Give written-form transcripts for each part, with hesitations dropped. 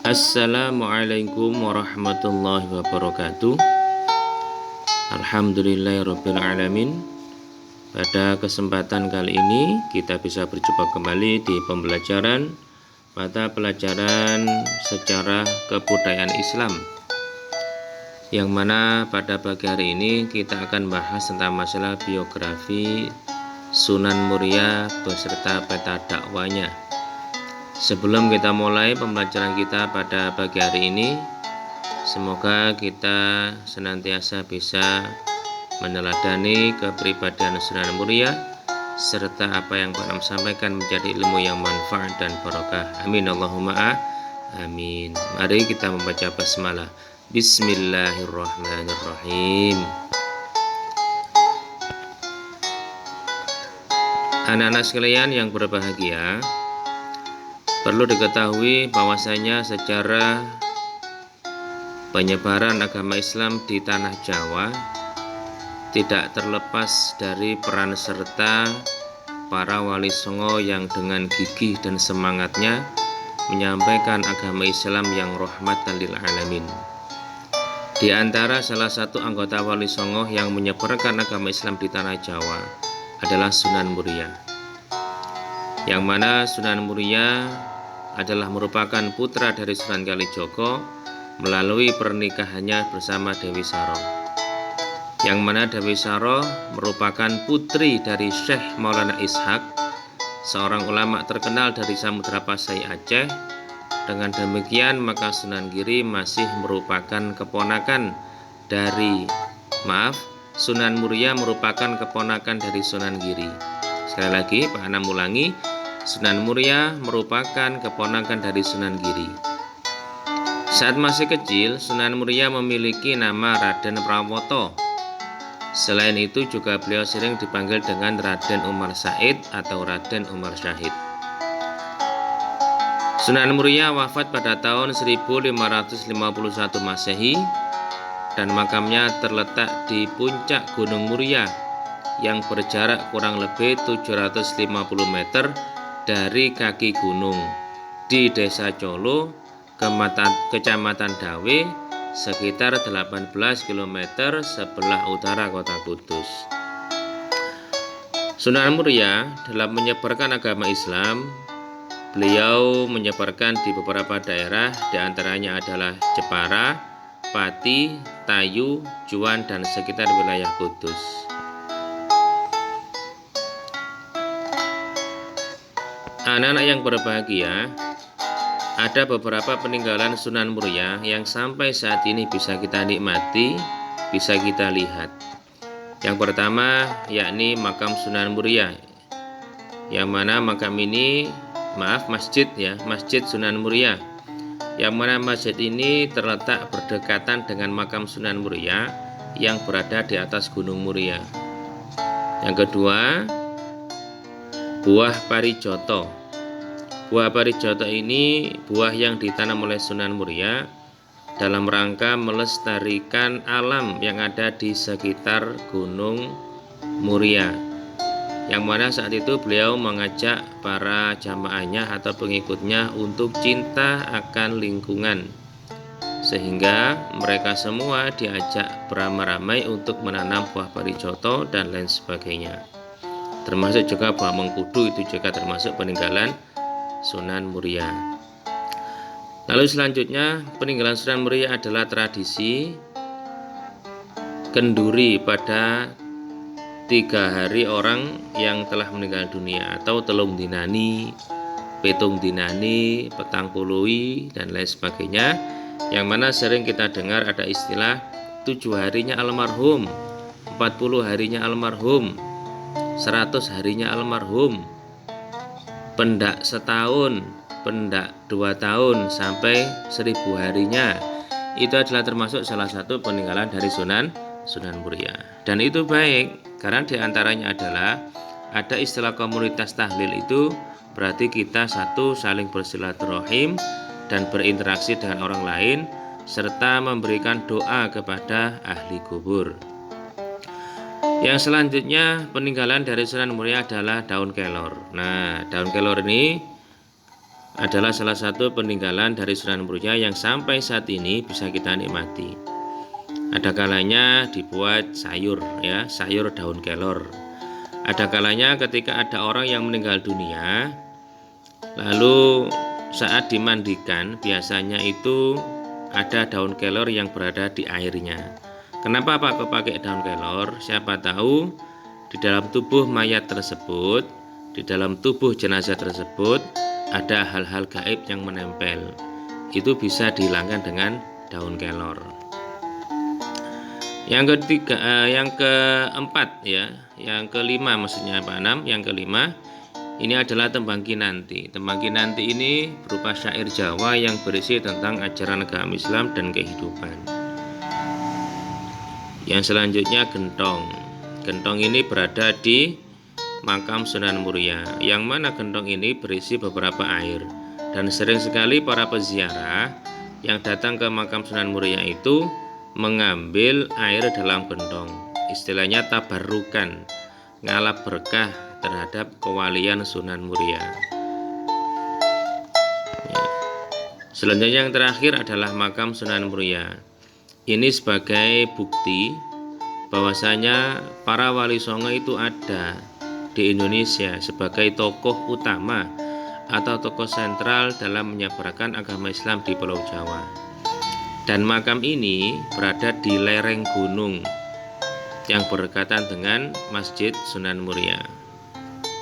Assalamualaikum warahmatullahi wabarakatuh. Alhamdulillahirabbil alamin. Pada kesempatan kali ini kita bisa berjumpa kembali di pembelajaran mata pelajaran sejarah kebudayaan Islam, yang mana pada pagi hari ini kita akan bahas tentang masalah biografi Sunan Muria beserta peta dakwanya. Sebelum kita mulai pembelajaran kita pada pagi hari ini, semoga kita senantiasa bisa meneladani kepribadian Sunan Muria serta apa yang Pak Nam sampaikan menjadi ilmu yang manfaat dan barokah. Amin Allahumma amin. Mari kita membaca basmalah. Bismillahirrahmanirrahim. Anak-anak sekalian yang berbahagia, perlu diketahui bahwasanya sejarah penyebaran agama Islam di tanah Jawa tidak terlepas dari peran serta para wali songo yang dengan gigih dan semangatnya menyampaikan agama Islam yang rahmatan lil alamin. Di antara salah satu anggota wali songo yang menyebarkan agama Islam di tanah Jawa adalah Sunan Muria, yang mana Sunan Muria adalah merupakan putra dari Sunan Kalijogo melalui pernikahannya bersama Dewi Saro, yang mana Dewi Saro merupakan putri dari Syekh Maulana Ishaq, seorang ulama terkenal dari Samudra Pasai Aceh. Dengan demikian maka Sunan Giri masih merupakan keponakan dari Sunan Muria merupakan keponakan dari Sunan Giri. Sekali lagi Pak Anam ulangi, Sunan Muria merupakan keponakan dari Sunan Giri. Saat masih kecil, Sunan Muria memiliki nama Raden Prawoto. Selain itu juga beliau sering dipanggil dengan Raden Umar Said atau Raden Umar Syahid. Sunan Muria wafat pada tahun 1551 Masehi dan makamnya terletak di puncak Gunung Muria yang berjarak kurang lebih 750 meter dari kaki gunung di Desa Colo, Kecamatan Dawe, sekitar 18 km sebelah utara kota Kudus. Sunan Muria dalam menyebarkan agama Islam, beliau menyebarkan di beberapa daerah, diantaranya adalah Jepara, Pati, Tayu, Juan, dan sekitar wilayah Kudus. Anak-anak yang berbahagia, ada beberapa peninggalan Sunan Muria yang sampai saat ini bisa kita nikmati, bisa kita lihat. Yang pertama yakni makam Sunan Muria, yang mana makam ini, masjid Sunan Muria, yang mana masjid ini terletak berdekatan dengan makam Sunan Muria yang berada di atas Gunung Muria. Yang kedua, buah parijoto. Buah parijoto ini buah yang ditanam oleh Sunan Muria dalam rangka melestarikan alam yang ada di sekitar Gunung Muria, yang mana saat itu beliau mengajak para jamaahnya atau pengikutnya untuk cinta akan lingkungan, sehingga mereka semua diajak beramai-ramai untuk menanam buah parijoto dan lain sebagainya. Termasuk juga buah mengkudu, itu juga termasuk peninggalan Sunan Muria. Lalu selanjutnya peninggalan Sunan Muria adalah tradisi kenduri pada 3 hari orang yang telah meninggal dunia, atau telung dinani, petung dinani, petang pului, dan lain sebagainya, yang mana sering kita dengar ada istilah 7 harinya almarhum, 40 harinya almarhum, 100 harinya almarhum, pendak setahun, pendak 2 tahun, sampai 1000 harinya. Itu adalah termasuk salah satu peninggalan dari Sunan Muria. Dan itu baik, karena diantaranya adalah ada istilah komunitas tahlil, itu berarti kita satu saling bersilaturahim dan berinteraksi dengan orang lain, serta memberikan doa kepada ahli kubur. Yang selanjutnya peninggalan dari Sunan Muria adalah daun kelor. Nah, daun kelor ini adalah salah satu peninggalan dari Sunan Muria yang sampai saat ini bisa kita nikmati. Ada kalanya dibuat sayur, ya, sayur daun kelor. Ada kalanya ketika ada orang yang meninggal dunia, lalu saat dimandikan biasanya itu ada daun kelor yang berada di airnya. Kenapa Pak pakai daun kelor? Siapa tahu di dalam tubuh mayat tersebut, di dalam tubuh jenazah tersebut ada hal-hal gaib yang menempel. Itu bisa dihilangkan dengan daun kelor. Yang ketiga, yang keempat, ya, yang kelima maksudnya Pak Anam. Yang kelima ini adalah tembang kinanti. Tembang kinanti ini berupa syair Jawa yang berisi tentang ajaran agama Islam dan kehidupan. Yang selanjutnya gentong. Gentong ini berada di makam Sunan Muria, yang mana gentong ini berisi beberapa air, dan sering sekali para peziarah yang datang ke makam Sunan Muria itu mengambil air dalam gentong. Istilahnya tabarukan, ngalap berkah terhadap kewalian Sunan Muria. Ya. Selanjutnya yang terakhir adalah makam Sunan Muria. Ini sebagai bukti bahwasanya para wali songo itu ada di Indonesia sebagai tokoh utama atau tokoh sentral dalam menyebarkan agama Islam di Pulau Jawa. Dan makam ini berada di lereng gunung yang berdekatan dengan Masjid Sunan Muria.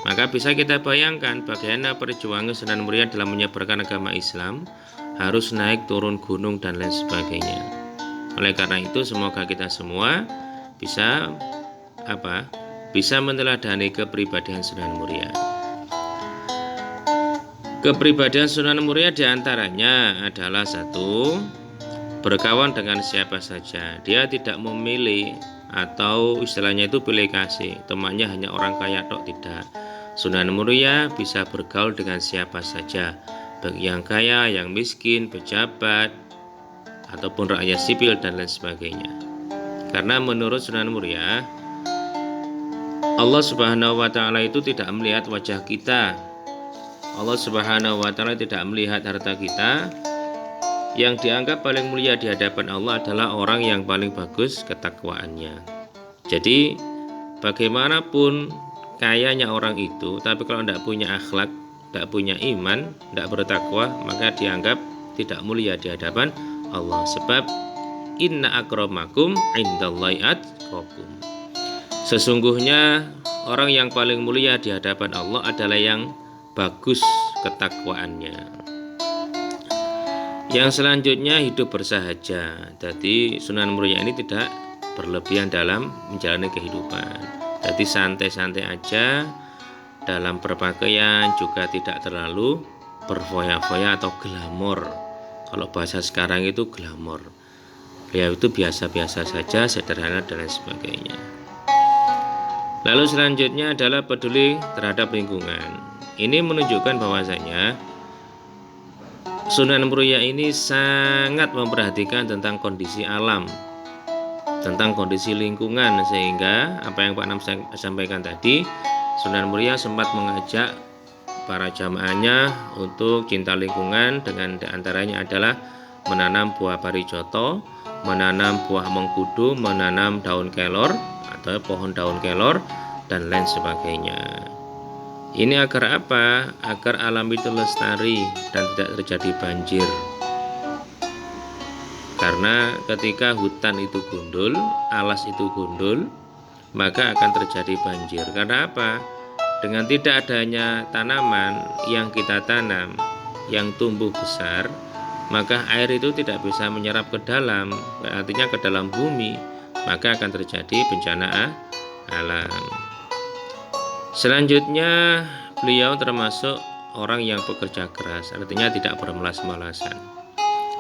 Maka bisa kita bayangkan bagaimana perjuangan Sunan Muria dalam menyebarkan agama Islam, harus naik turun gunung dan lain sebagainya. Oleh karena itu semoga kita semua bisa meneladani kepribadian Sunan Muria. Kepribadian Sunan Muria diantaranya adalah satu, berkawan dengan siapa saja. Dia tidak memilih atau istilahnya itu pilih kasih, temannya hanya orang kaya tok, tidak. Sunan Muria bisa bergaul dengan siapa saja, baik yang kaya, yang miskin, pejabat, ataupun rakyat sipil dan lain sebagainya. Karena menurut Sunan Muria, Allah Subhanahu wa Ta'ala itu tidak melihat wajah kita. Allah Subhanahu wa Ta'ala tidak melihat harta kita. Yang dianggap paling mulia di hadapan Allah adalah orang yang paling bagus ketakwaannya. Jadi bagaimanapun kayanya orang itu, tapi kalau tidak punya akhlak, tidak punya iman, tidak bertakwa, maka dianggap tidak mulia di hadapan Allah. Sebab inna akramakum indallahi atqakum. Sesungguhnya orang yang paling mulia di hadapan Allah adalah yang bagus ketakwaannya. Yang selanjutnya hidup bersahaja. Jadi Sunan Muria ini tidak berlebihan dalam menjalani kehidupan. Jadi santai-santai aja dalam berpakaian, juga tidak terlalu berfoya-foya atau glamor. Kalau bahasa sekarang itu glamor. Beliau itu biasa-biasa saja, sederhana dan lain sebagainya. Lalu selanjutnya adalah peduli terhadap lingkungan. Ini menunjukkan bahwasanya Sunan Muria ini sangat memperhatikan tentang kondisi alam, tentang kondisi lingkungan, sehingga apa yang Pak Nam sampaikan tadi, Sunan Muria sempat mengajak para jamaahnya untuk cinta lingkungan, dengan diantaranya adalah menanam buah parijoto, menanam buah mengkudu, menanam daun kelor atau pohon daun kelor dan lain sebagainya. Ini agar apa? Agar alam itu lestari dan tidak terjadi banjir. Karena ketika hutan itu gundul, alas itu gundul, maka akan terjadi banjir. Karena apa? Dengan tidak adanya tanaman yang kita tanam, yang tumbuh besar, maka air itu tidak bisa menyerap ke dalam, artinya ke dalam bumi, maka akan terjadi bencana alam. Selanjutnya, beliau termasuk orang yang bekerja keras, artinya tidak bermalas-malasan.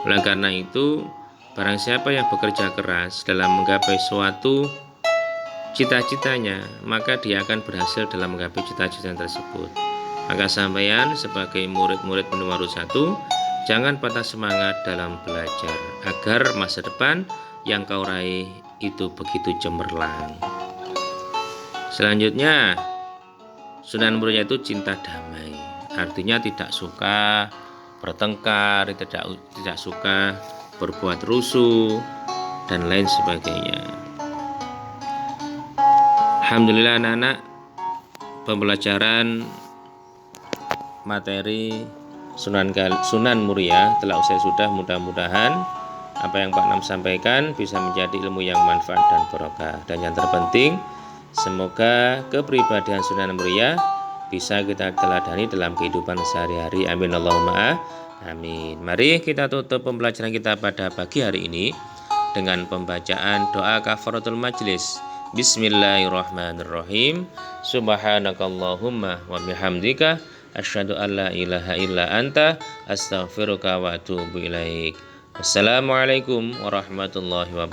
Oleh karena itu, barang siapa yang bekerja keras dalam menggapai suatu cita-citanya, maka dia akan berhasil dalam menggapai cita-cita tersebut. Maka sampean sebagai murid-murid Penuwaru 1, jangan patah semangat dalam belajar, agar masa depan yang kau raih itu begitu cemerlang. Selanjutnya, Sunan Muria itu cinta damai. artinya tidak suka bertengkar, tidak suka berbuat rusuh dan lain sebagainya. Alhamdulillah anak-anak, pembelajaran materi Sunan Muria telah usai sudah. Mudah-mudahan apa yang Pak Nam sampaikan bisa menjadi ilmu yang manfaat dan barokah. Dan yang terpenting, semoga kepribadian Sunan Muria bisa kita teladani dalam kehidupan sehari-hari. Amin Allahumma amin. Mari kita tutup pembelajaran kita pada pagi hari ini dengan pembacaan doa kafaratul majlis. Bismillahirrahmanirrahim. Subhanakallahumma wa bihamdika asyhadu an la ilaha illa anta astaghfiruka wa atubu ilaik. Wassalamualaikum warahmatullahi wabarakatuh.